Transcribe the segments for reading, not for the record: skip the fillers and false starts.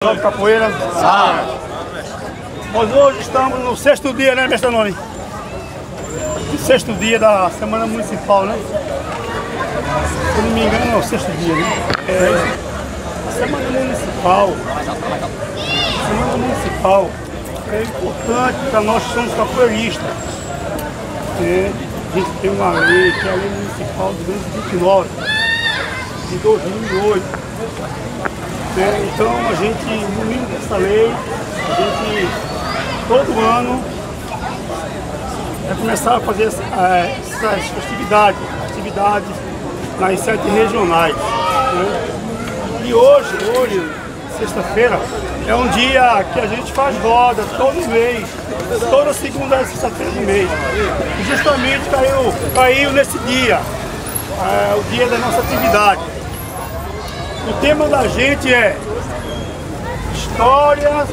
Capoeira. Nós hoje estamos no 6º dia, né, mestre Anônimo? No 6º dia da Semana Municipal, né? Se eu não me engano, é o 6º dia, né? Semana Municipal. Semana Municipal é importante para nós que somos capoeiristas. A gente tem uma lei, que é a Lei Municipal 229, de 2008. Então a gente, no mínimo dessa lei, a gente todo ano vai começar a fazer essas atividades nas 7 regionais. E hoje, sexta-feira, é um dia que a gente faz roda todo mês, toda segunda e sexta-feira do mês. E justamente caiu nesse dia, o dia da nossa atividade. O tema da gente é história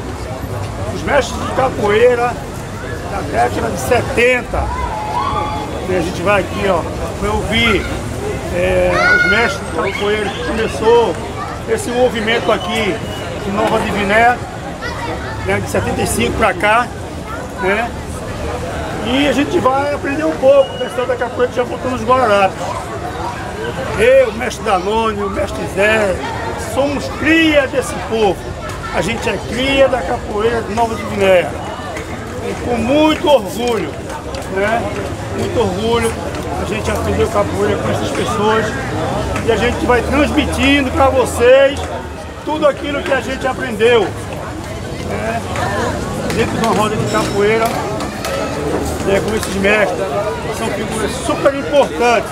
dos mestres de capoeira da década de 70. E a gente vai aqui, para ouvir os mestres de capoeira que começou esse movimento aqui em Nova Diviné, né, de 75 para cá, né? E a gente vai aprender um pouco da história da capoeira que já botou nos Guararapes. Eu, o mestre Danone, o mestre Zé, somos cria desse povo. A gente é cria da capoeira de Nova Diviné. E com muito orgulho, né? Muito orgulho, a gente aprendeu capoeira com essas pessoas. E a gente vai transmitindo para vocês tudo aquilo que a gente aprendeu. Né? Dentro de uma roda de capoeira, com esses mestres, são figuras super importantes.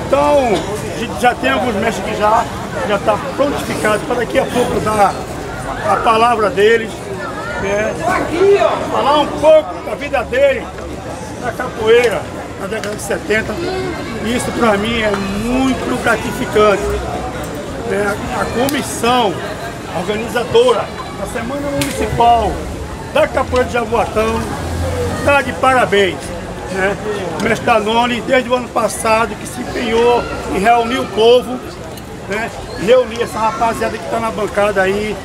Então, a gente já tem alguns mestres que já está prontificado para daqui a pouco dar a palavra deles, falar um pouco da vida deles, da capoeira, na década de 70. Isso para mim é muito gratificante. A comissão organizadora da Semana Municipal da Capoeira de Jaboatão está de parabéns. O mestre Danone, desde o ano passado, que se empenhou em reunir o povo, reunir essa rapaziada que está na bancada aí,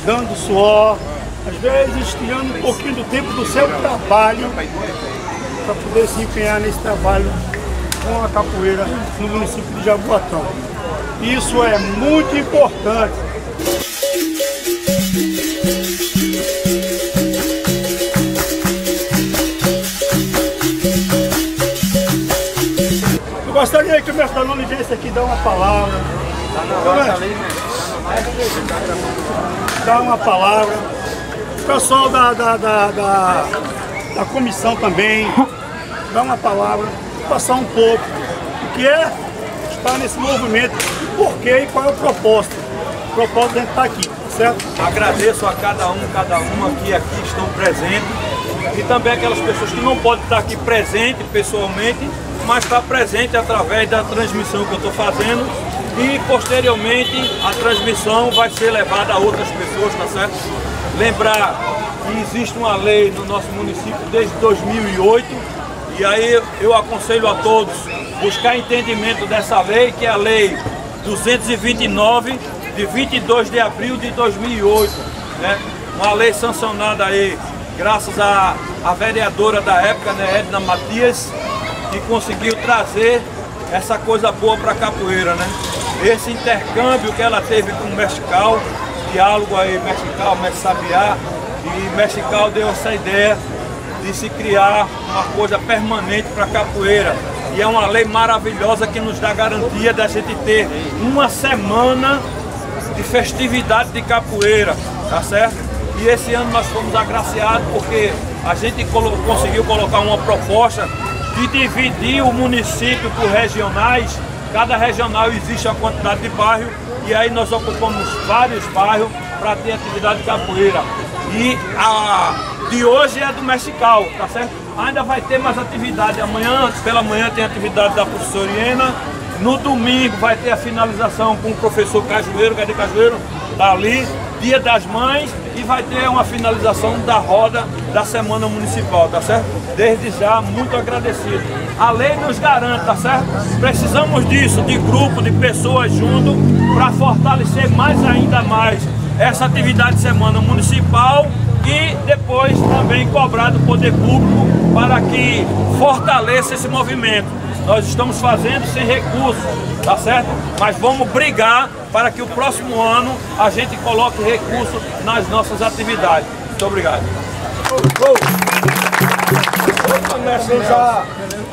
dando suor, às vezes tirando um pouquinho do tempo do seu trabalho, para poder se empenhar nesse trabalho com a capoeira no município de Jaboatão. Isso é muito importante. Eu gostaria que o mestre Danone viesse aqui dar uma palavra. Dar uma palavra. O pessoal da comissão também, dar uma palavra, passar um pouco o que é estar nesse movimento, por quê e qual é o propósito. O propósito de estar aqui, certo? Agradeço a cada uma que aqui estão presentes e também aquelas pessoas que não podem estar aqui presente pessoalmente, mas está presente através da transmissão que eu estou fazendo e posteriormente a transmissão vai ser levada a outras pessoas, tá certo? Lembrar que existe uma lei no nosso município desde 2008 e aí eu aconselho a todos buscar entendimento dessa lei, que é a lei 229 de 22 de abril de 2008, né? Uma lei sancionada aí graças à vereadora da época, né, Edna Matias, que conseguiu trazer essa coisa boa para a capoeira, né? Esse intercâmbio que ela teve com o mestre Cal, diálogo aí, mestre Cal, mestre Sabiá, e mestre Cal deu essa ideia de se criar uma coisa permanente para a capoeira. E é uma lei maravilhosa que nos dá garantia da gente ter uma semana de festividade de capoeira, tá certo? E esse ano nós fomos agraciados porque a gente conseguiu colocar uma proposta de dividir o município por regionais. Cada regional existe uma quantidade de bairro e aí nós ocupamos vários bairros para ter atividade de capoeira. E a de hoje é do mestre Cal, tá certo? Ainda vai ter mais atividade amanhã, pela manhã tem atividade da professora Iena. No domingo vai ter a finalização com o professor Cajueiro, Cadê Cajueiro? Tá ali, Dia das Mães, e vai ter uma finalização da roda da Semana Municipal, tá certo? Desde já, muito agradecido. A lei nos garante, tá certo? Precisamos disso, de grupo, de pessoas junto, para fortalecer mais ainda mais essa atividade de semana municipal e depois também cobrar do poder público para que fortaleça esse movimento. Nós estamos fazendo sem recursos, tá certo? Mas vamos brigar para que o próximo ano a gente coloque recursos nas nossas atividades. Muito obrigado. Começamos a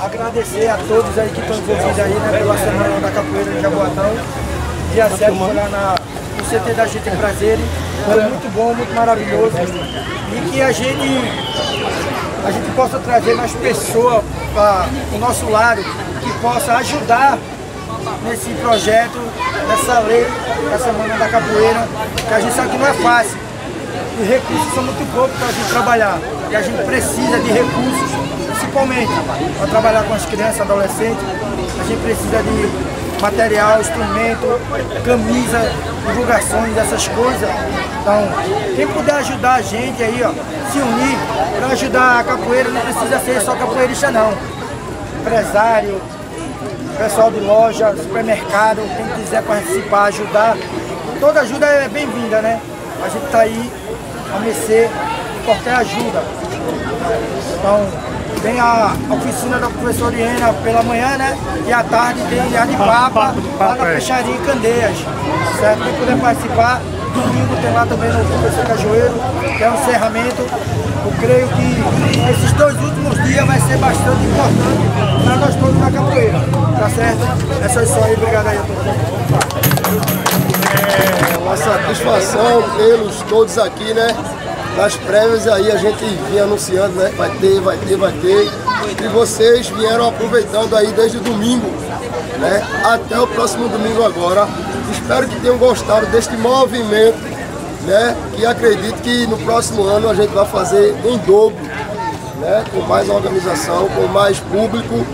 agradecer a todos aí que estão envolvidos aí, né, pela Semana da Capoeira de Jaboatão. Dia 7 foi lá no CT da gente em Prazeres. Foi muito bom, muito maravilhoso. E que a gente possa trazer mais pessoas para o nosso lado, que possa ajudar nesse projeto, nessa lei da Semana da Capoeira, que a gente sabe que não é fácil. Os recursos são muito poucos para a gente trabalhar. E a gente precisa de recursos, principalmente para trabalhar com as crianças, adolescentes. A gente precisa de material, instrumento, camisa, divulgações, essas coisas. Então, quem puder ajudar a gente aí, ó, se unir para ajudar a capoeira, não precisa ser só capoeirista não. Empresário, pessoal de loja, supermercado, quem quiser participar, ajudar, toda ajuda é bem-vinda, né? A gente está aí a mercê de qualquer ajuda. Então, tem a oficina da professora Iena pela manhã, né? E à tarde tem a de papa lá na Peixaria em Candeias, certo? Quem puder participar, domingo tem lá também no professor Cajueiro, que é um encerramento. Eu creio que esses 2 últimos dias vai ser bastante importante para nós todos na capoeira, tá certo? É só isso aí, obrigado aí a todos. É uma satisfação tê-los todos aqui, né? Nas prévias aí a gente vinha anunciando, né? Vai ter, vai ter, vai ter. E vocês vieram aproveitando aí desde domingo, né? Até o próximo domingo agora. Espero que tenham gostado deste movimento, né? Que acredito que no próximo ano a gente vai fazer em dobro, né? Com mais organização, com mais público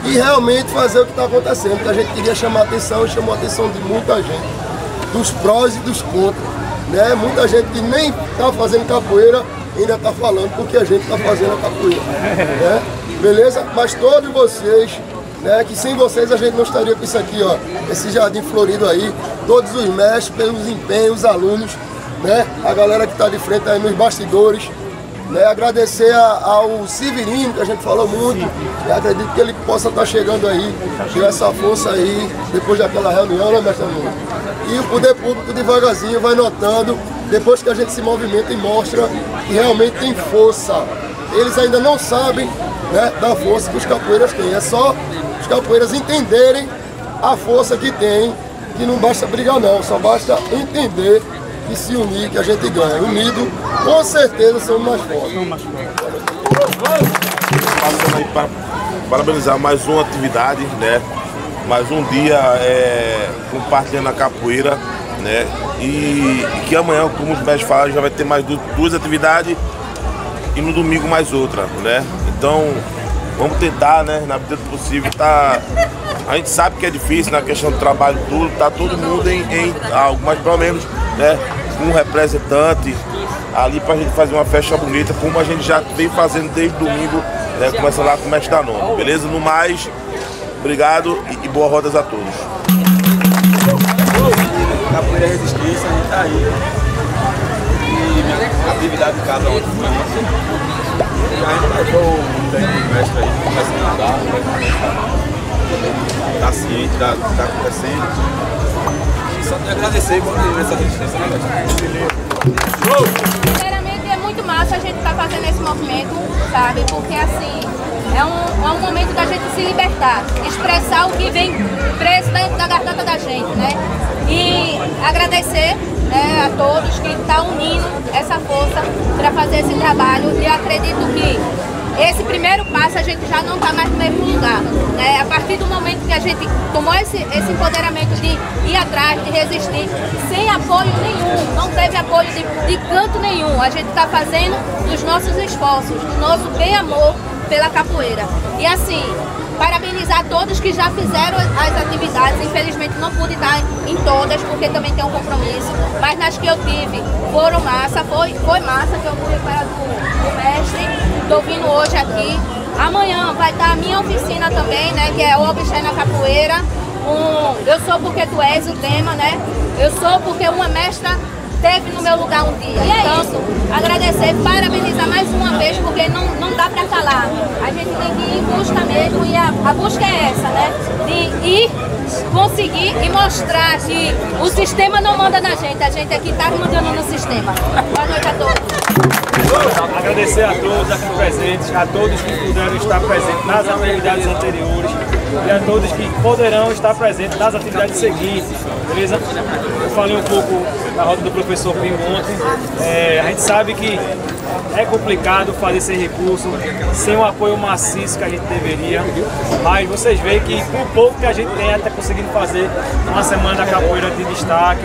e realmente fazer o que está acontecendo. Porque a gente queria chamar a atenção e chamou a atenção de muita gente, dos prós e dos contras, né? Muita gente que nem está fazendo capoeira ainda está falando porque a gente está fazendo a capoeira, né? Beleza? Mas todos vocês, né, que sem vocês a gente não estaria com isso aqui, ó, esse jardim florido aí, todos os mestres, pelos empenhos, os alunos, né, a galera que está de frente aí nos bastidores, né, agradecer ao Severino, que a gente falou muito, e acredito que ele possa estar chegando aí, tirar essa força aí, depois daquela reunião, né, mestre Nuno? E o poder público devagarzinho vai notando, depois que a gente se movimenta e mostra que realmente tem força. Eles ainda não sabem, né, da força que os capoeiras têm, é só os capoeiras entenderem a força que tem, que não basta brigar não, só basta entender e se unir que a gente ganha. Unido, com certeza somos mais fortes. Passando aí para parabenizar mais uma atividade, né? Mais um dia compartilhando a capoeira, né? E que amanhã, como os mestres falaram, já vai ter mais 2 atividades e no domingo mais outra, né? Então vamos tentar, né, na medida do possível, a gente sabe que é difícil na questão do trabalho tudo, tá todo mundo em algo, mas pelo menos, né, um representante ali pra gente fazer uma festa bonita, como a gente já vem fazendo desde domingo, né, começa lá com o mestre Danone, beleza? No mais, obrigado e boas rodas a todos. Capoeira Resistência, a gente tá aí. E a atividade de cada um. A gente levou um tempo de mestre aí, começando a andar, tá ciente do que tá acontecendo. Só te agradecer e bora nessa resistência, né, Sinceramente é muito massa a gente estar fazendo esse movimento, sabe? Porque assim, é um momento da gente se libertar, expressar o que vem preso dentro da garganta da gente, né? E agradecer, né, a todos que estão unindo essa força para fazer esse trabalho. E eu acredito que esse primeiro passo a gente já não está mais no mesmo lugar, né? A partir do momento que a gente tomou esse empoderamento de ir atrás, de resistir, sem apoio nenhum, não teve apoio de canto nenhum, a gente está fazendo dos nossos esforços, do nosso bem-amor pela capoeira. E assim, parabenizar todos que já fizeram as atividades. Infelizmente não pude estar em todas, porque também tem um compromisso, mas nas que eu tive foram massa, foi massa, que eu fui para do mestre. Estou vindo hoje aqui. Amanhã vai estar a minha oficina também, né? Que é o Obsté na Capoeira. Eu sou porque tu és o tema, né? Eu sou porque uma mestra esteve no meu lugar um dia. Então, agradecer, parabenizar mais uma vez, porque não dá para calar. A gente tem que ir em busca mesmo, e a busca é essa, né? De ir, conseguir e mostrar que o sistema não manda na gente, a gente aqui está mandando no sistema. Boa noite a todos. Agradecer a todos aqui presentes, a todos que puderam estar presentes nas atividades anteriores e a todos que poderão estar presentes nas atividades seguintes, beleza? Eu falei um pouco na roda do professor Pinho ontem, a gente sabe que é complicado fazer sem recurso, sem o apoio maciço que a gente deveria, mas vocês veem que com o pouco que a gente tem, até conseguindo fazer uma semana da capoeira de destaque,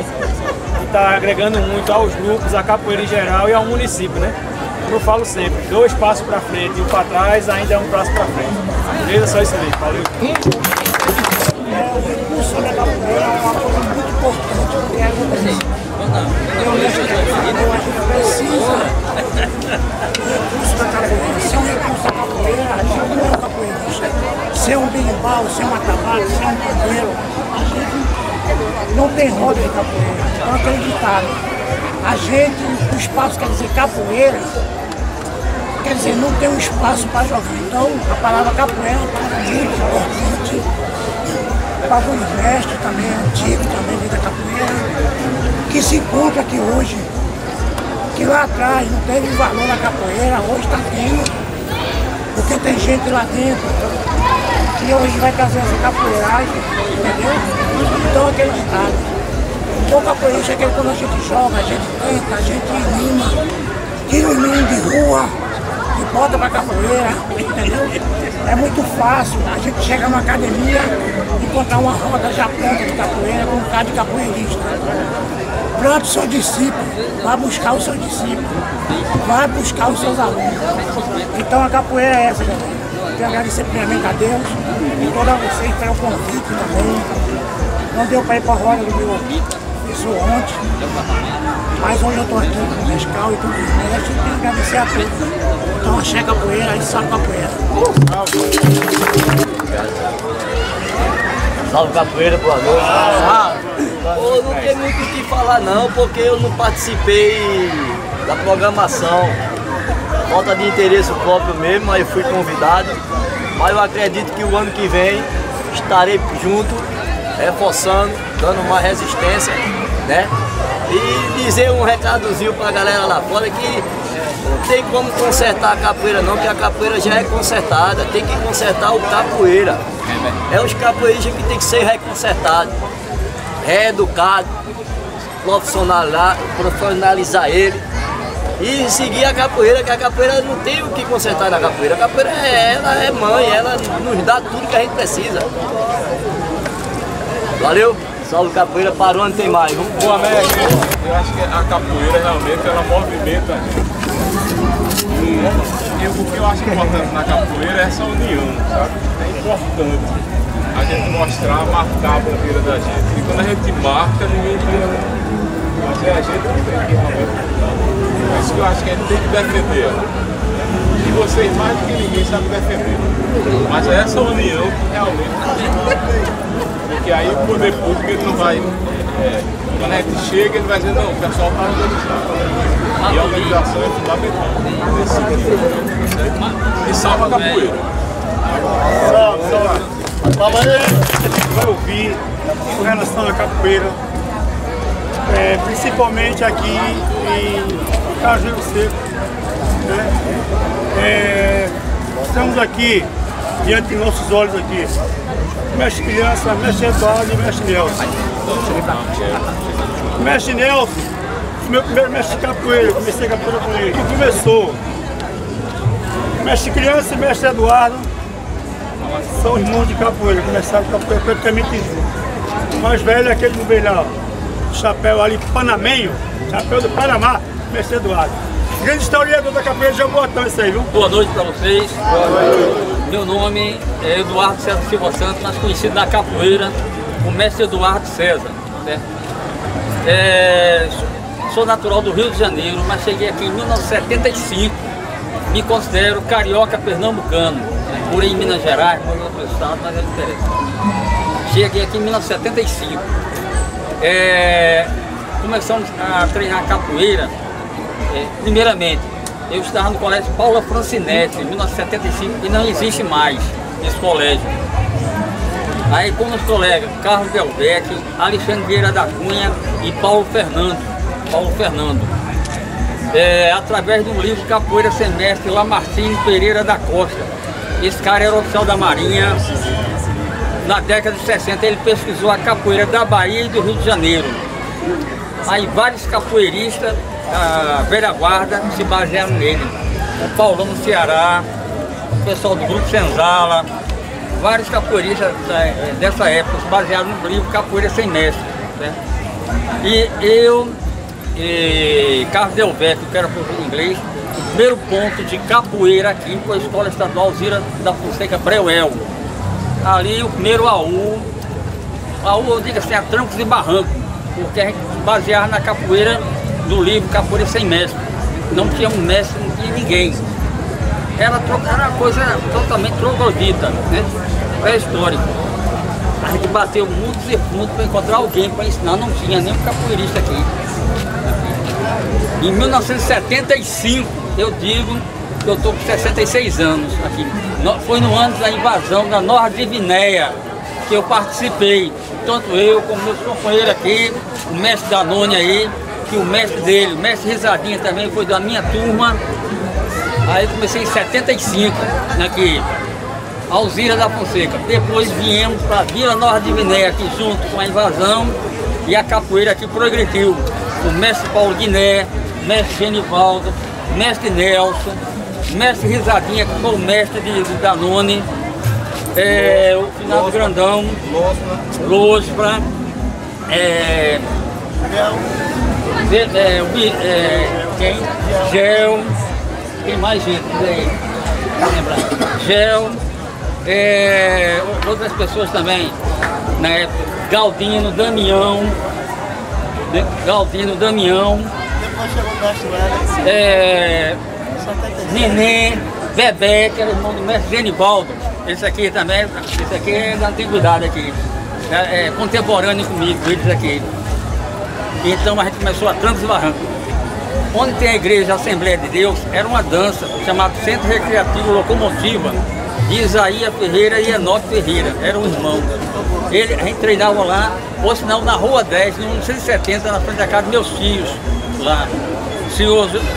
está agregando muito aos grupos, à capoeira em geral e ao município, né? Como eu falo sempre, 2 passos para frente e 1 para trás ainda é 1 passo para frente. Beleza? Só isso mesmo. Valeu. O recurso da capoeira é uma coisa muito importante, porque a gente precisa do recurso da capoeira. Sem o recurso da capoeira, a gente não é um capoeirista. Sem um berimbau, sem um atabaque, sem um pandeiro, a gente não tem roda de capoeira. Então, aquele ditado. A gente, o espaço quer dizer capoeira, quer dizer, não tem um espaço para jogar. Então, a palavra capoeira é uma palavra muito importante. Para os mestres também, antigo também, da capoeira, que se encontra aqui hoje, que lá atrás não teve valor na capoeira, hoje está tendo, porque tem gente lá dentro que hoje vai trazer essa capoeiragem, entendeu? Então, aquele estado. Então, o capoeirista é aquele quando a gente joga, a gente tenta, a gente anima, tira os meninos de rua e bota pra capoeira, entendeu? É muito fácil a gente chegar numa academia e encontrar uma roda já pronta de capoeira com um cara de capoeirista. Plante o seu discípulo, vai buscar o seu discípulo, vai buscar os seus alunos. Então a capoeira é essa, galera. Quero agradecer primeiramente a Deus e todos vocês pelo convite também. Não deu para ir para a roda do meu isso ontem, mas hoje eu estou aqui com o Nescau e tudo isso. A gente tem que agradecer a todos. Então achei a capoeira, a gente sabe capoeira. Salve capoeira, boa noite. Eu não tenho muito o que falar não, porque eu não participei da programação. Falta de interesse próprio mesmo, aí eu fui convidado. Mas eu acredito que o ano que vem estarei junto, reforçando, dando mais resistência, né? E dizer um recadozinho pra galera lá fora que não tem como consertar a capoeira não, que a capoeira já é consertada, tem que consertar o capoeira. É os capoeiristas que tem que ser reconsertados, reeducados, profissionalizar ele e seguir a capoeira, que a capoeira não tem o que consertar na capoeira. A capoeira ela é mãe, ela nos dá tudo que a gente precisa. Valeu? Salve capoeira, para onde tem mais? Boa mestre. Eu acho que a capoeira realmente ela movimenta a gente. E o que eu acho importante na capoeira é essa união, sabe? É importante a gente mostrar, marcar a bandeira da gente. E quando a gente marca, ninguém tira. Mas é a gente que tem que realmente. Por isso que eu acho que a gente tem que defender ela. E vocês mais do que ninguém sabem defender. Mas é essa união que realmente. Porque aí o poder público ele não vai. Quando a gente chega, ele vai dizer, não, o pessoal está organizado. E a organização é fundamental. Nesse sentido. E salva a capoeira. Vai ouvir com relação à capoeira, principalmente aqui em Cajueiro Seco. Né? Estamos aqui, diante de nossos olhos aqui, mestre criança, mestre Eduardo e mestre Nelson. Mestre Nelson, meu primeiro mestre de capoeira, comecei a capoeira com ele. Tudo começou. Mestre criança e mestre Eduardo são irmãos de capoeira, começaram capoeira praticamente juntos. O mais velho é aquele do velho, chapéu ali, panamenho, chapéu do Panamá, mestre Eduardo. Grande historiador da capoeira de Jaboatão, isso aí, viu? Boa noite para vocês. Boa noite. Meu nome é Eduardo César Silva Santos, mais conhecido na capoeira, o mestre Eduardo César. Certo? Sou natural do Rio de Janeiro, mas cheguei aqui em 1975. Me considero carioca pernambucano. Morei em Minas Gerais, morei em outro estado, mas é diferente. Cheguei aqui em 1975. começamos a treinar capoeira, primeiramente, eu estava no colégio Paula Francinetti, em 1975, e não existe mais esse colégio. Aí com os colegas Carlos Delvecchio, Alexandre Vieira da Cunha e Paulo Fernando. Através de um livro Capoeira Semestre, Lamartine Pereira da Costa. Esse cara era oficial da Marinha. Na década de 60 ele pesquisou a capoeira da Bahia e do Rio de Janeiro. Aí vários capoeiristas, a velha guarda, se basearam nele. O Paulão do Ceará, o pessoal do Grupo Senzala, vários capoeiristas dessa época se basearam no livro Capoeira Sem Mestre. Né? E eu, Carlos Delvecchio, que era professor de inglês, o primeiro ponto de capoeira aqui foi a Escola Estadual Alzira da Fonseca Breuel. Ali o primeiro AU eu digo assim, a trancos e barrancos, porque a gente baseava na capoeira do livro Capoeira Sem Mestre. Não tinha um mestre, não tinha ninguém. Era uma coisa totalmente troglodita, né? Pré-histórico. A gente bateu muitos e fundos para encontrar alguém para ensinar, não tinha nenhum capoeirista aqui. Em 1975, eu digo que eu estou com 66 anos aqui. Foi no ano da invasão da Nova Guiné que eu participei. Tanto eu como meus companheiros aqui, o mestre Danone aí, que o mestre dele, o mestre Risadinha também foi da minha turma. Aí comecei em 75 aqui, Alzira da Fonseca. Depois viemos para a Vila Nova de Guiné aqui junto com a invasão e a capoeira aqui progrediu. O mestre Paulo Guiné, mestre Genivaldo, mestre Nelson, mestre Risadinha, que foi o mestre de Danone, o Finado Grandão, Lostra, Gel, tem mais gente aí, Gel, outras pessoas também, na época, Galdino, Damião, Depois chegou o mestre Wellington. Nenê, Bebé, que era irmão do mestre Genivaldo. Esse aqui também, esse aqui é da antiguidade aqui. É contemporâneo comigo, eles aqui. Então a gente começou a trancos e barrancos. Onde tem a igreja a Assembleia de Deus, era uma dança chamada Centro Recreativo Locomotiva, de Isaías Ferreira e Enoque Ferreira, eram irmãos. A gente treinava lá, ou senão na Rua 10, no 1970, na frente da casa dos meus tios, lá. Senhor Zuza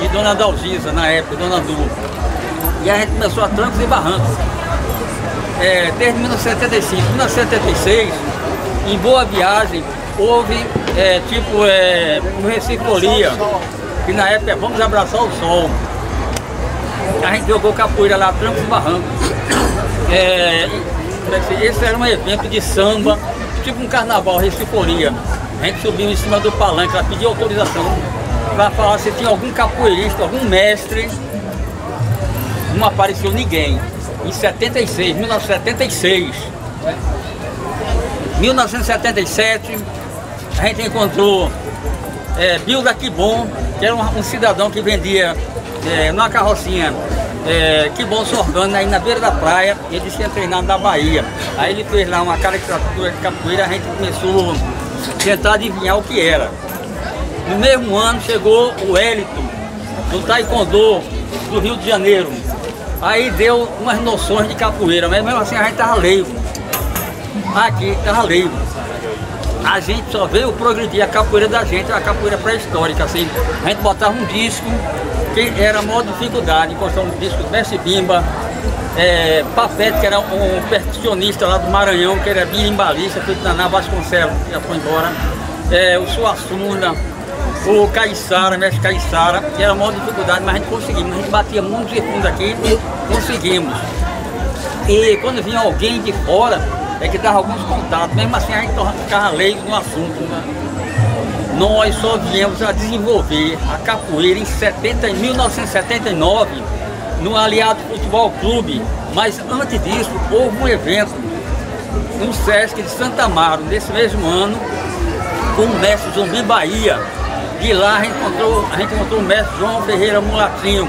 e Dona Dalgisa, na época, Dona Du. E a gente começou a trancos e barrancos. Desde 1975, 1976, em Boa Viagem, houve no Recife Folia, que na época Vamos Abraçar o Sol. A gente jogou capoeira lá, trancos e barrancos. Esse era um evento de samba, tipo um carnaval, Recife Folia. A gente subiu em cima do palanque, ela pediu autorização para falar se tinha algum capoeirista, algum mestre. Não apareceu ninguém. Em 76, 1976. 1977, a gente encontrou Bilda Quibon, que era um cidadão que vendia numa carrocinha Quibon Sorgano aí na beira da praia. Ele tinha treinado na Bahia. Aí ele fez lá uma caricatura de capoeira, a gente começou a tentar adivinhar o que era. No mesmo ano chegou o Wellington, do Taekwondo, do Rio de Janeiro. Aí deu umas noções de capoeira, mas mesmo assim a gente estava leigo. Aqui estava leigo. A gente só veio progredir a capoeira da gente, a capoeira pré-histórica, assim. A gente botava um disco, que era a maior dificuldade, encostar um disco do Mestre Bimba, Papete, que era um percussionista lá do Maranhão, que era birimbalista, feito na Naná Vasconcelos, que já foi embora. O Suassuna, o Caiçara, mestre Caiçara, que era a maior dificuldade, mas a gente conseguimos. A gente batia muitos e fundos aqui e conseguimos. E quando vinha alguém de fora, que dava alguns contatos, mesmo assim a gente ficava leigo no assunto. Né? Nós só viemos a desenvolver a capoeira em 1979, no Aliado Futebol Clube, mas antes disso houve um evento no Sesc de Santa Amaro, nesse mesmo ano, com o mestre Zumbi Bahia. De lá a gente encontrou o mestre João Ferreira Mulatinho.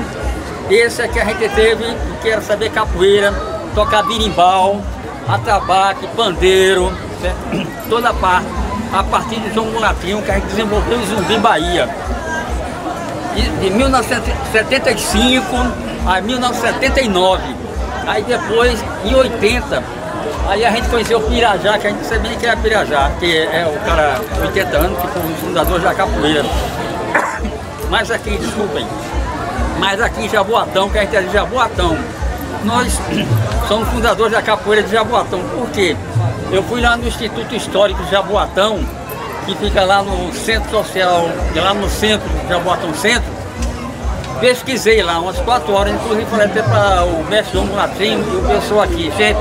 Esse é que a gente teve, que era saber capoeira, tocar birimbau, atabaque, pandeiro, certo? Toda a parte a partir de João Mulatinho, que a gente desenvolveu o Zumbi Bahia. De 1975 a 1979. Aí depois, em 80, aí a gente conheceu o Pirajá, que a gente sabia que era Pirajá, que é o cara 80 anos, que foi um dos fundadores da capoeira. Mas aqui, desculpem, mas aqui em Jaboatão, que a gente é de Jaboatão, nós somos fundadores da capoeira de Jaboatão. Por quê? Eu fui lá no Instituto Histórico de Jaboatão, que fica lá no Centro Social, lá no centro, Jaboatão Centro. Pesquisei lá umas 4 horas, inclusive falei até para o mestre João Mulatinho e o pessoal aqui, gente,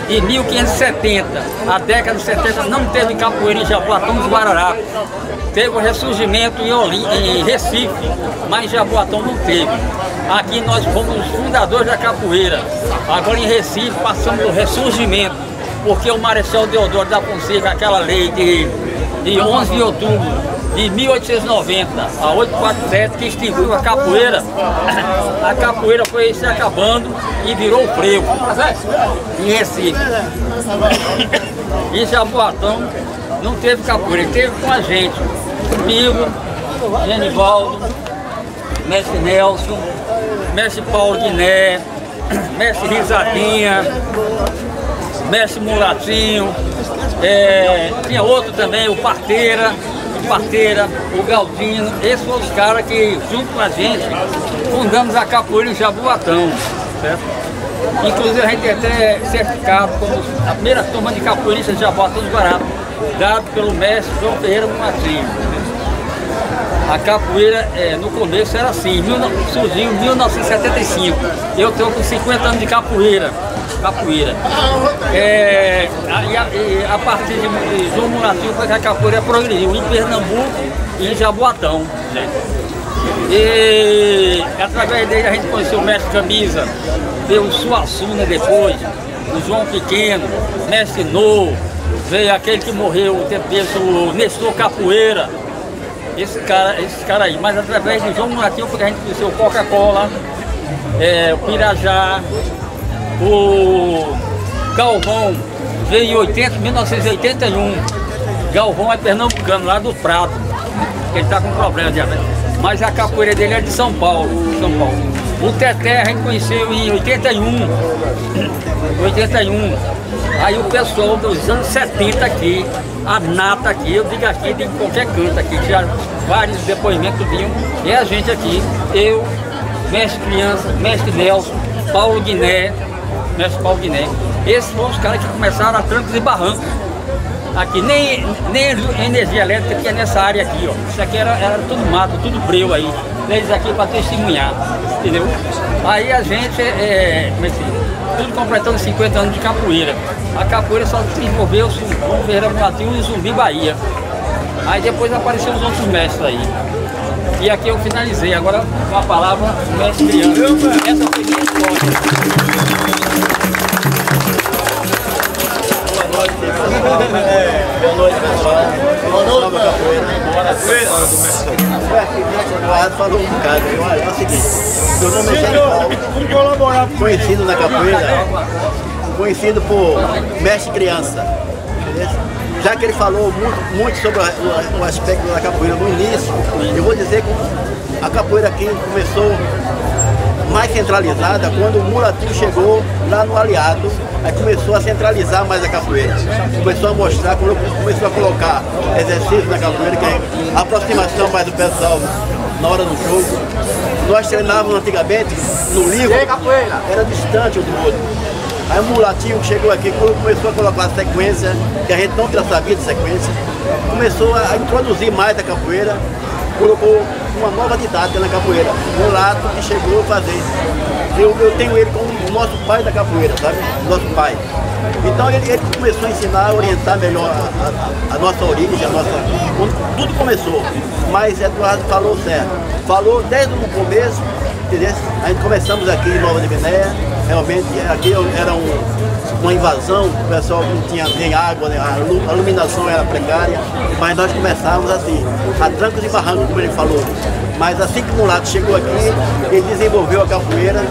de 1570, a década de 70 não teve capoeira em Jaboatão dos Guararapes. Teve o ressurgimento em Recife, mas em Jaboatão não teve. Aqui nós fomos os fundadores da capoeira. Agora em Recife passamos o ressurgimento, porque o Marechal Deodoro da Fonseca, aquela lei de 11 de outubro de 1890 a 847, que extinguiu a capoeira foi se acabando e virou o frevo em Recife. E Jaboatão não teve capoeira, teve com a gente, comigo, Genivaldo, mestre Nelson, mestre Paulo Guiné, mestre Risadinha, mestre Mulatinho, tinha outro também, o Parteira, o Galdino. Esses foram os caras que, junto com a gente, fundamos a capoeira em Jaboatão, certo? Inclusive a gente é até certificado como a primeira turma de capoeiristas de Jaboatão dos Guararapes, dado pelo mestre João Ferreira Mulatinho. A capoeira, no começo era assim, surgiu em 1975. Eu estou com 50 anos de capoeira. A partir de João Mulatinho foi que a capoeira progrediu em Pernambuco e em Jaboatão, né? E através dele a gente conheceu o mestre Camisa, veio o Suassuna depois, o João Pequeno, o mestre No, veio aquele que morreu o tempo desse, o Nestor Capoeira, esse cara aí. Mas através de João Mulatinho foi que a gente conheceu o Coca-Cola, o Pirajá, o Galvão veio em 1981. Galvão é pernambucano, lá do Prado, ele está com problema de diabetes. Mas a capoeira dele é de São Paulo. O Teté a gente conheceu em 81. Aí o pessoal dos anos 70 aqui, a nata aqui, eu digo aqui, digo qualquer canto aqui, que já vários depoimentos vinham, é a gente aqui, eu, mestre Criança, mestre Nelson, Paulo Guiné, mestre Paulo Guiné. Esses foram os caras que começaram a trancos e barrancos. Aqui, nem energia elétrica tinha nessa área aqui, ó. Isso aqui era tudo mato, tudo breu aí. Eles aqui para testemunhar, entendeu? Aí a gente, tudo completando 50 anos de capoeira. A capoeira só desenvolveu o João Ferreira Mulatinho e o Zumbi Bahia. Aí depois apareceram os outros mestres aí. E aqui eu finalizei, agora com a palavra do mestre Criança. Essa foi minha história. Boa noite, pessoal. Boa noite, capoeira. Falou um bocado. É o seguinte, meu nome é Genivaldo, conhecido na capoeira, conhecido por mestre Criança. Já que ele falou muito sobre o aspecto da capoeira no início, eu vou dizer que a capoeira aqui começou mais centralizada quando o Mulatinho chegou lá no Aliado. Aí começou a centralizar mais a capoeira, começou a mostrar, começou a colocar exercícios na capoeira, que é a aproximação mais do pessoal na hora do jogo. Nós treinávamos antigamente no livro, era distante um do outro. Aí o Mulatinho chegou aqui, começou a colocar a sequência, que a gente não tinha sabido de sequência, começou a introduzir mais a capoeira, colocou uma nova didática na capoeira, o Mulato que chegou a fazer. Eu tenho ele como o nosso pai da capoeira, sabe? O nosso pai. Então ele começou a ensinar, a orientar melhor a nossa origem, tudo começou. Mas Eduardo falou certo. Falou desde o começo, entendeu? A gente começamos aqui em Nova de Guiné, realmente aqui era uma invasão, o pessoal não tinha nem água, né? A iluminação era precária, mas nós começávamos assim, a trancos e barrancos, como ele falou. Mas assim que o Mulato chegou aqui, ele desenvolveu a capoeira,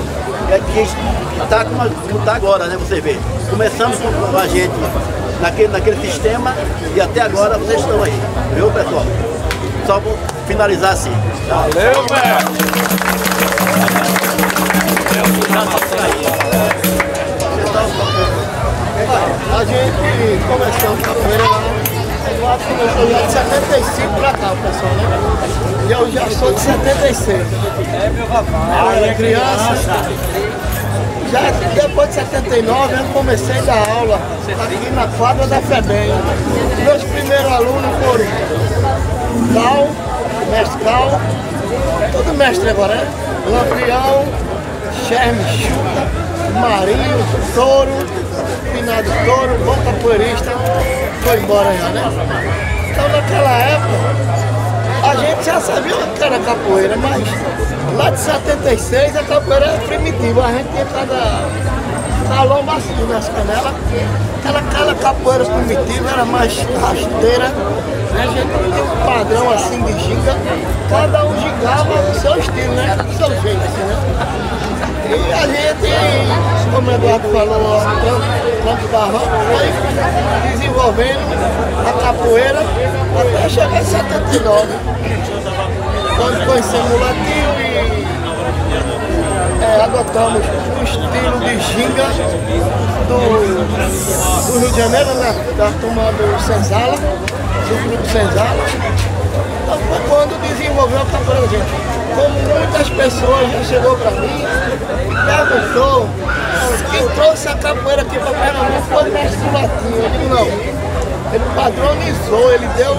que está como está agora, né? Você vê. Começamos com a gente naquele sistema e até agora vocês estão aí, viu, pessoal? Só vou finalizar assim. Valeu, velho! A gente começou a capoeira lá, eu acho que começou já de 75 pra cá, o pessoal, né? E eu já sou de 76. Eu era criança. Já depois de 79 eu comecei a dar aula aqui na quadra da FEBEM. Meus primeiros alunos foram Cal, mestre Cal, todo mestre agora, né? Lampião, Cherme, Chuta, Marinho, Touro, Finado Touro, bom capoeirista, foi embora já, né? Então naquela época a gente já sabia o que era capoeira, mas lá de 76 a capoeira era primitiva, a gente tinha cada lomba assim nas canelas, aquela capoeira primitiva era mais rasteira, né? A gente tinha um padrão assim de ginga, cada um gingava o seu estilo, né? Do seu jeito assim, né? E a gente, como o Eduardo falou, tanto da roça, foi desenvolvendo a capoeira até chegar em 79. Quando conhecemos o Latino e adotamos o estilo de ginga do Rio de Janeiro, da turma do Senzala, do grupo Senzala. Então foi quando desenvolveu a capoeira, gente. Como muitas pessoas já chegou para mim e perguntou, quem trouxe a capoeira aqui para Pernambuco foi o mestre Latino. Eu digo, não, ele padronizou, ele deu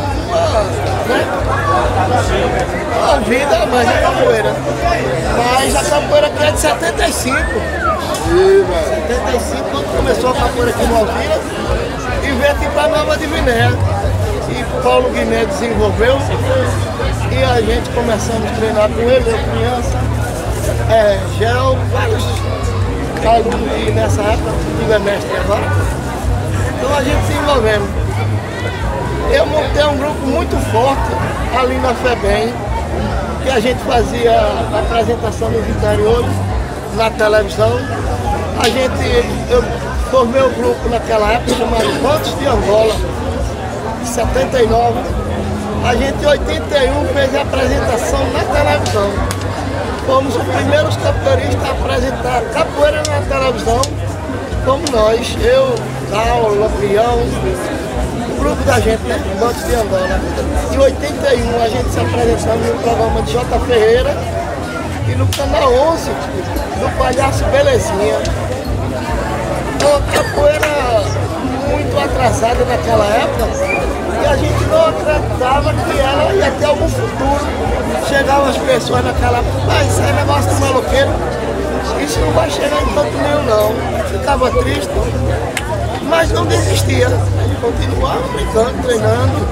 uma vida a mais a capoeira. Mas a capoeira aqui é de 75. 75, quando começou a capoeira aqui no Alvira, e veio aqui para Nova de Guiné. E Paulo Guiné desenvolveu. E a gente começamos a treinar com ele, eu criança, Gel, vários alunos que nessa época tive mestre agora. Então a gente desenvolvemos. Eu montei um grupo muito forte ali na FEBEM, que a gente fazia a apresentação nos interiores, na televisão. Eu formei um grupo naquela época chamado Cantos de Angola, em 79. A gente em 81 fez a apresentação na televisão. Fomos os primeiros capoeiristas a apresentar capoeira na televisão, como nós, eu, Cal, Lampião, o grupo da gente, né? Cantos de Angola. Em 81 a gente se apresentando no programa de J. Ferreira e no canal 11 do Palhaço Belezinha. Então a capoeira muito atrasada naquela época. E a gente não acreditava que ela ia ter algum futuro. Chegavam as pessoas naquela época, isso é negócio de maloqueiro, isso não vai chegar em canto nenhum não. Ficava triste, mas não desistia. A gente continuava brincando, treinando.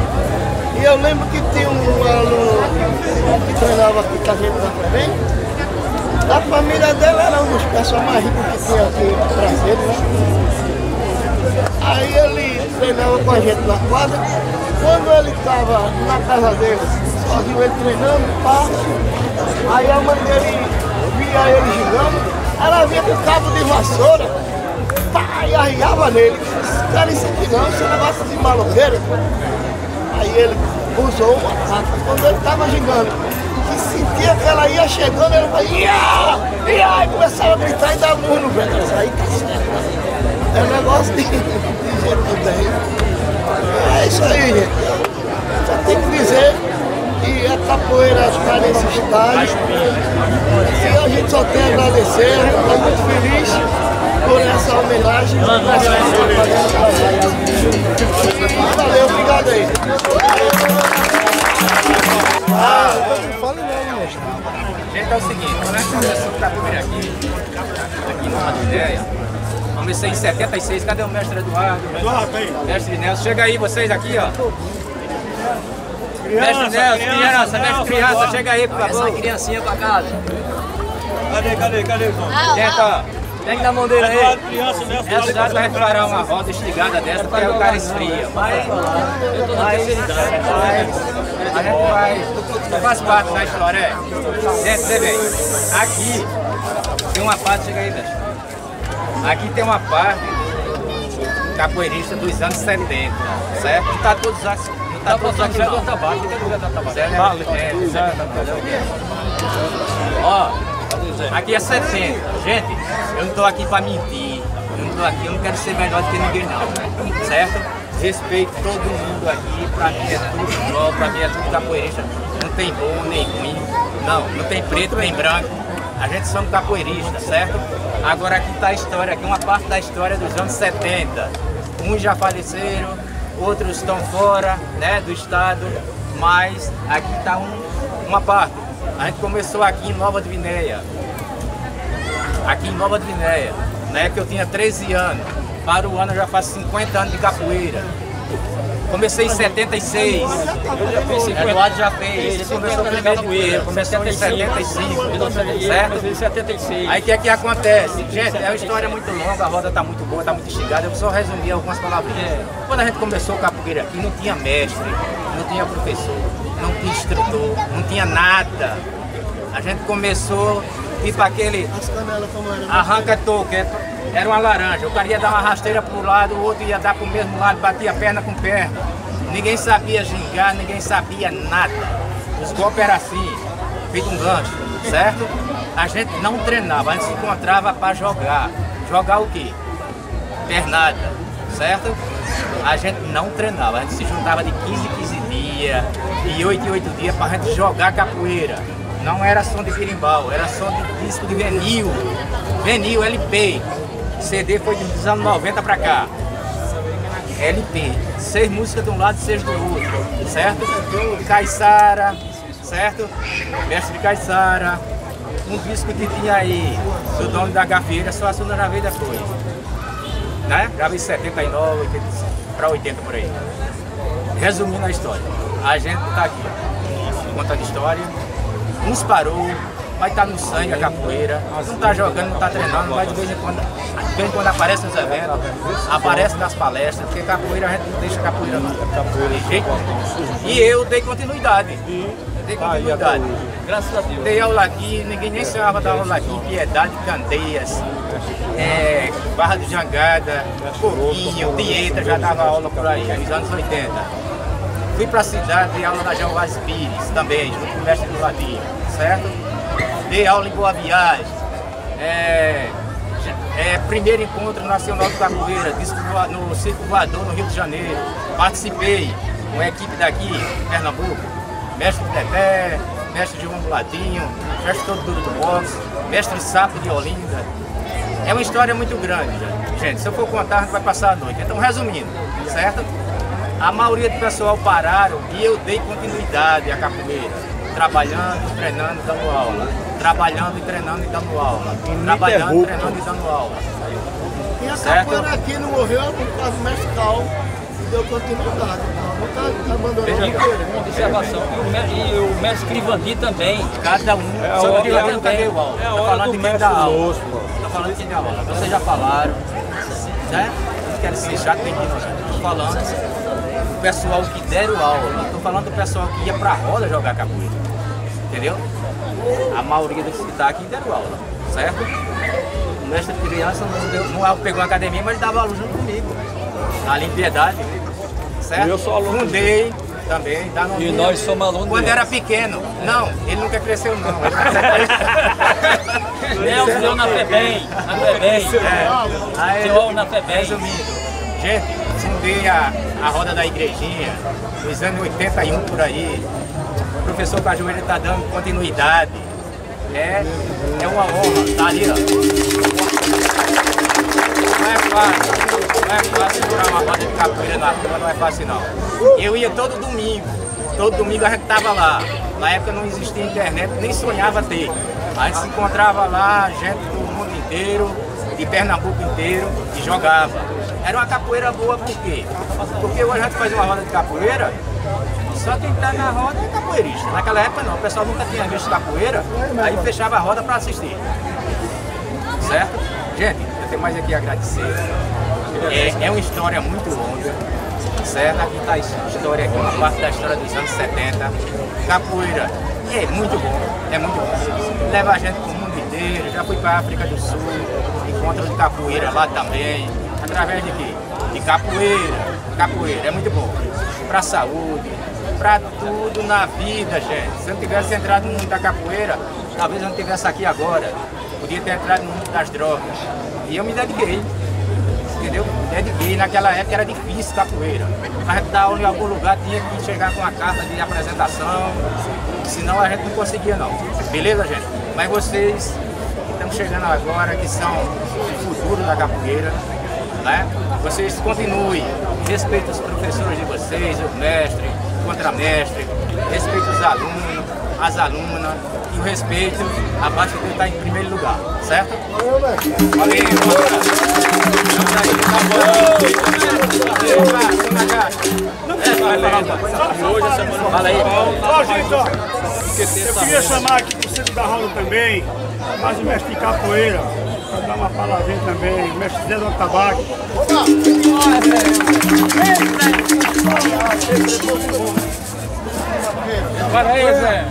E eu lembro que tinha um aluno que treinava aqui com a gente na FEBEM. A família dela era um dos pessoas mais ricos que tinha aqui no Brasil, né? Aí ele treinava com a gente na quadra. Quando ele estava na casa dele, sozinho ele treinando, pá. Aí a mãe dele via ele gigando, ela vinha com o cabo de vassoura, pá, e arriava nele. Esse cara isso aqui não, esse negócio de maloqueiro. Aí ele usou uma faca. Quando ele estava gigando, que sentia que ela ia chegando, ele falou, ia! E começava a gritar e dar murro no vento. Aí tá certo. É um negócio de jeito bem. É isso aí, gente. Só tem que dizer que a capoeira está nesse estágio. E a gente só tem a agradecer, a gente está muito feliz por essa homenagem. Valeu, obrigado aí. Fala não, mestre. Gente, é o seguinte, quando nós começamos a capoeira aqui numa ideia, comecei em 76, cadê o mestre Eduardo? Mestre Nelson, chega aí vocês aqui, ó. Mestre Nelson, mestre criança, chega aí, por favor. Essa criancinha pra casa. Cadê, Gente, ó, pega na mão dele aí. Essa idade vai preparar uma roda estigada dessa, porque o cara esfria. Eu tô na terceira idade. A gente vai, tu faz parte da história, Gente, você vê, aqui tem uma parte, chega aí, mestre. Aqui tem uma parte capoeirista dos anos 70, certo? Não tá todos aqui não. Ó, aqui é 70. Gente, eu não tô aqui pra mentir. Eu não quero ser melhor do que ninguém não, certo? Respeito todo mundo aqui, pra mim é tudo igual, pra mim é tudo capoeirista. Não tem bom nem ruim, não tem preto nem branco. A gente somos capoeiristas, certo? Agora aqui tá a história, aqui uma parte da história dos anos 70. Uns já faleceram, outros estão fora, né, do estado, mas aqui tá uma parte. A gente começou aqui em Nova Guiné. Aqui em Nova Guiné, na época eu tinha 13 anos. Para o ano eu já faço 50 anos de capoeira. Comecei em 76. Eduardo já fez. Ele começou primeiro do erro. Começou em 75. Certo? Em 76. Aí o que acontece? Gente, é uma história muito longa, a roda está muito boa, está muito instigada. Eu vou só resumir algumas palavrinhas. Quando a gente começou a capoeira aqui, não tinha mestre, não tinha professor, não tinha instrutor, não tinha nada. A gente começou tipo aquele arranca-toque. Era uma laranja, o cara ia dar uma rasteira para o lado, o outro ia dar para o mesmo lado, batia perna com perna. Ninguém sabia gingar, ninguém sabia nada. Os golpes eram assim, feito um gancho, certo? A gente não treinava, a gente se encontrava para jogar. Jogar o quê? Pernada, certo? A gente não treinava, a gente se juntava de 15 em 15 dias, de 8 em 8 dias para a gente jogar capoeira. Não era som de berimbau, era som de disco de vinil, LP. CD foi dos anos 90 pra cá. LP, 6 músicas de um lado e 6 do outro, certo? Caiçara, certo? Mestre de Caiçara. Um disco que tinha aí do dono da gafieira, só a segunda já veio depois. Né? Já veio 79, 80, pra 80 por aí. Resumindo a história, a gente tá aqui, contando história. Uns parou, vai estar no sangue a capoeira, não está jogando, não está treinando, mas de vez em quando aparece nos eventos, aparece nas palestras, porque capoeira a gente não deixa capoeira não. De jeito nenhum. E eu dei continuidade. Graças a Deus. Dei aula aqui, ninguém nem sonhava dar aula aqui, Piedade, Candeias, Barra de Jangada, Coquinho, Dieta, já dava aula por aí, nos anos 80. Fui para a cidade, dei aula na Jeová Pires também, junto com o mestre do Ladinho, certo? Dei aula em Boa Viagem, primeiro encontro nacional de capoeira, no Circo Voador, no Rio de Janeiro. Participei com a equipe daqui, Pernambuco, mestre Teté, mestre João do Ladinho, mestre Todo Duro do Boxe, mestre Sapo de Olinda. É uma história muito grande, gente. Se eu for contar, a gente vai passar a noite. Então, resumindo, certo? A maioria do pessoal pararam e eu dei continuidade à capoeira. Trabalhando, treinando e dando aula. Trabalhando, treinando e dando aula. Trabalhando, treinando e dando aula. E a capoeira aqui não morreu por causa do mestre Cal, que deu continuidade. Não está abandonando. Uma observação. E o mestre Crivandi também. Cada um. Só que eu nunca dei aula. Estou falando de quem dá aula. Estou falando de quem dá aula. Vocês já falaram, né? Não quero ser chato nem ignorante. Estou falando do pessoal que deram aula. Estou falando do pessoal que ia pra roda jogar capoeira. Entendeu? A maioria dos que está aqui deram aula, certo? O mestre de criança não pegou uma academia, mas ele dava aula junto comigo. Na Limpiedade, certo? Eu sou aluno. Fundei também. E nós somos alunos. Quando era pequeno. Não, ele nunca cresceu não. Ele deu na FEBEM. Na FEBEM. Deu na FEBEM. Resumindo, gente, fundei a roda da igrejinha nos anos 81 por aí. O professor Cajueiro está dando continuidade. É uma honra, tá ali, ó. Não é fácil segurar uma roda de capoeira na rua, não é fácil não. Eu ia todo domingo a gente tava lá. Na época não existia internet, nem sonhava ter. A gente se encontrava lá, gente do mundo inteiro, de Pernambuco inteiro, e jogava. Era uma capoeira boa, por quê? Porque hoje a gente faz uma roda de capoeira, só quem está na roda é capoeirista. Naquela época não, o pessoal nunca tinha visto capoeira, aí fechava a roda para assistir. Certo? Gente, eu tenho mais aqui a agradecer. É uma história muito longa, certo? Aqui está a história, aqui uma parte da história dos anos 70. Capoeira é muito bom, Leva a gente para o mundo inteiro, já fui para a África do Sul, encontro de capoeira lá também. Através de quê? E capoeira é muito bom. Pra saúde, pra tudo na vida, gente. Se eu não tivesse entrado no mundo da capoeira, talvez eu não estivesse aqui agora. Podia ter entrado no mundo das drogas. E eu me dediquei. Entendeu? Dediquei. Naquela época era difícil capoeira. A gente estava em algum lugar, tinha que chegar com uma carta de apresentação, senão a gente não conseguia não. Beleza, gente? Mas vocês que estão chegando agora, que são o futuro da capoeira, né? Vocês continuem, respeitem os professores de vocês, os mestres, o contramestre, respeitem os alunos, as alunas, e o respeito, a parte de estar em primeiro lugar, certo? Valeu, Fala aí. Ó, gente, ó, eu queria chamar aqui para o centro da Raula também, mais o mestre de capoeira, para dar uma palavrinha também, o mestre Zé do Tabaco. Para aí, Zé.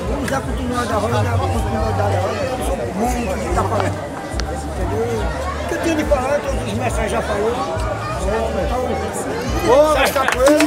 Vamos dar continuidade da roda, eu sou muito de capoeira. Entendeu? O que eu tinha de falar, todos os mestres já falaram. Então, Boa, capoeira!